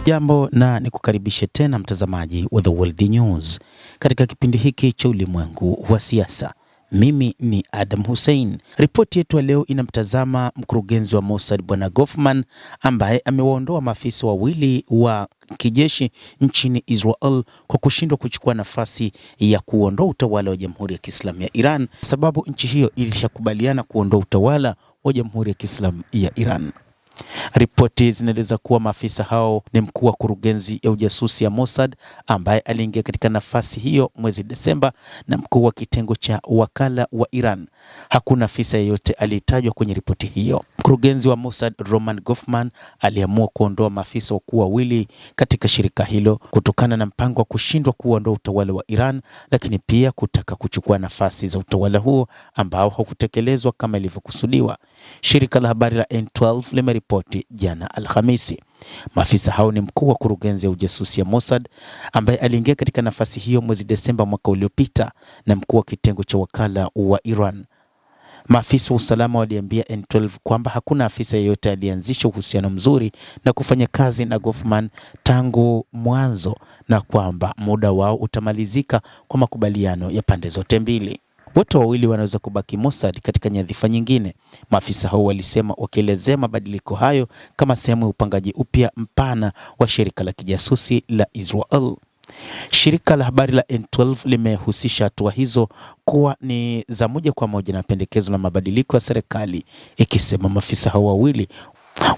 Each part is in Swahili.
Jambo na nikukaribishe tena mtazamaji wa The World News katika kipindi hiki cha ulimwengu wa siasa. Mimi ni Adam Hussein. Ripoti yetu leo inamtazama mkurugenzi wa Mossad Bwana Goffman ambaye amewaondoa maafisa wawili wa kijeshi nchini Israel kwa kushindwa kuchukua nafasi ya kuondoa utawala wa Jamhuri ya Kiislamu ya Iran, sababu nchi hiyo ilishakubaliana kuondoa utawala wa Jamhuri ya Kiislamu ya Iran. Ripoti zinaeleza kuwa maafisa hao ni mkuu wa kurugenzi ya ujasusi ya Mossad ambaye aliingia katika nafasi hiyo mwezi Desemba na mkuu wa kitengo cha wakala wa Iran. Hakuna afisa yeyote aliyetajwa kwenye ripoti hiyo. Mkurugenzi wa Mossad Roman Goffman aliamua kuondoa maafisa wakuu wawili katika shirika hilo kutokana na mpango wa kushindwa kuondoa utawala wa Iran, lakini pia kutaka kuchukua nafasi za utawala huo ambao haukutekelezwa kama ilivyokusudiwa. Shirika la habari la N12 limeripoti jana Alhamisi. Maafisa hao ni mkuu wa kurugenzi ya ujasusi ya Mossad ambaye aliingia katika nafasi hiyo mwezi Desemba mwaka uliopita na mkuu wa kitengo cha wakala wa Iran. Maafisa wa usalama waliambia N12 kwamba hakuna afisa yeyote alianzisha uhusiano mzuri na kufanya kazi na Goffman tangu mwanzo na kwamba muda wao utamalizika kwa makubaliano ya pande zote mbili. Wote wawili wanaweza kubaki Mossad katika nyadhifa nyingine, maafisa hao walisema, wakielezea mabadiliko hayo kama sehemu ya upangaji upya mpana wa shirika la kijasusi la Israel. Shirika la habari la N12 limehusisha hatua hizo kuwa ni za moja kwa moja na pendekezo la mabadiliko ya serikali, ikisema maafisa hao wawili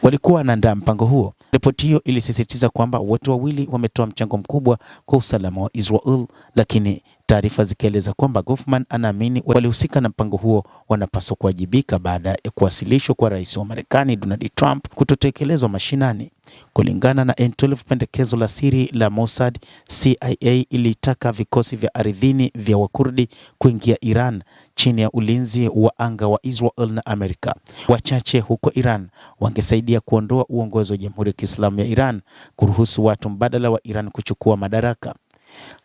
walikuwa wanaandaa mpango huo. Ripoti hiyo ilisisitiza kwamba wote wawili wametoa mchango mkubwa kwa usalama wa Israel, lakini taarifa zikieleza kwamba Goffman anaamini walihusika na mpango huo wanapaswa kuwajibika baada ya kuwasilishwa kwa rais wa Marekani Donald Trump kutotekelezwa mashinani. Kulingana na N12, pendekezo la siri la Mossad, CIA ilitaka vikosi vya ardhini vya Wakurdi kuingia Iran chini ya ulinzi wa anga wa Israel na Amerika. Wachache huko Iran wangesaidia kuondoa uongozi wa Jamhuri ya Kiislamu ya Iran, kuruhusu watu mbadala wa Iran kuchukua madaraka.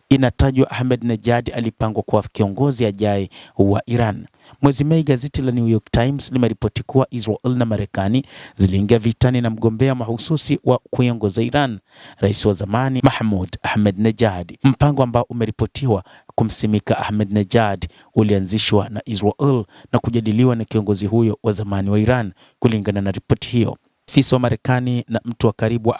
Inatajwa Ahmadinejad alipangwa kuwa kiongozi ajaye wa Iran. Mwezi Mei, gazeti la New York Times limeripoti kuwa Israel na Marekani ziliingia vitani na mgombea mahususi wa kuiongoza Iran, rais wa zamani Mahmoud Ahmadinejad. Mpango ambao umeripotiwa kumsimika Ahmadinejad ulianzishwa na Israel na kujadiliwa na kiongozi huyo wa zamani wa Iran, kulingana na ripoti hiyo. Afisa wa Marekani na mtu wa karibu wa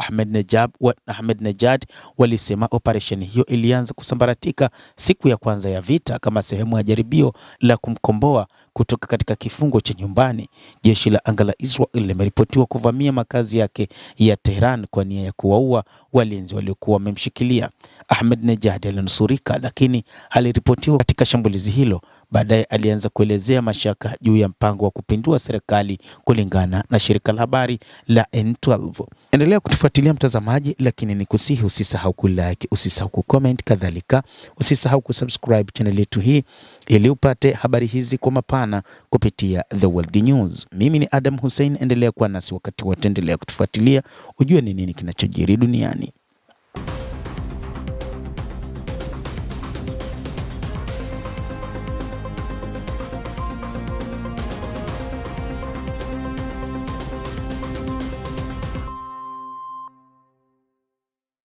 Ahmadinejad walisema operesheni hiyo ilianza kusambaratika siku ya kwanza ya vita kama sehemu ya jaribio la kumkomboa kutoka katika kifungo cha nyumbani. Jeshi la anga la Israel limeripotiwa kuvamia makazi yake ya Tehran kwa nia ya kuwaua walinzi waliokuwa wamemshikilia. Ahmadinejad alinusurika, lakini aliripotiwa katika shambulizi hilo. Baadaye alianza kuelezea mashaka juu ya mpango wa kupindua serikali, kulingana na shirika la habari la N12. Endelea kutufuatilia mtazamaji, lakini nikusihi usisahau kulike, usisahau kucomment, kadhalika usisahau kusubscribe channel yetu hii ili upate habari hizi kwa mapana kupitia The World News. Mimi ni Adam Hussein, endelea kuwa nasi wakati wote, endelea kutufuatilia ujue ni nini kinachojiri duniani.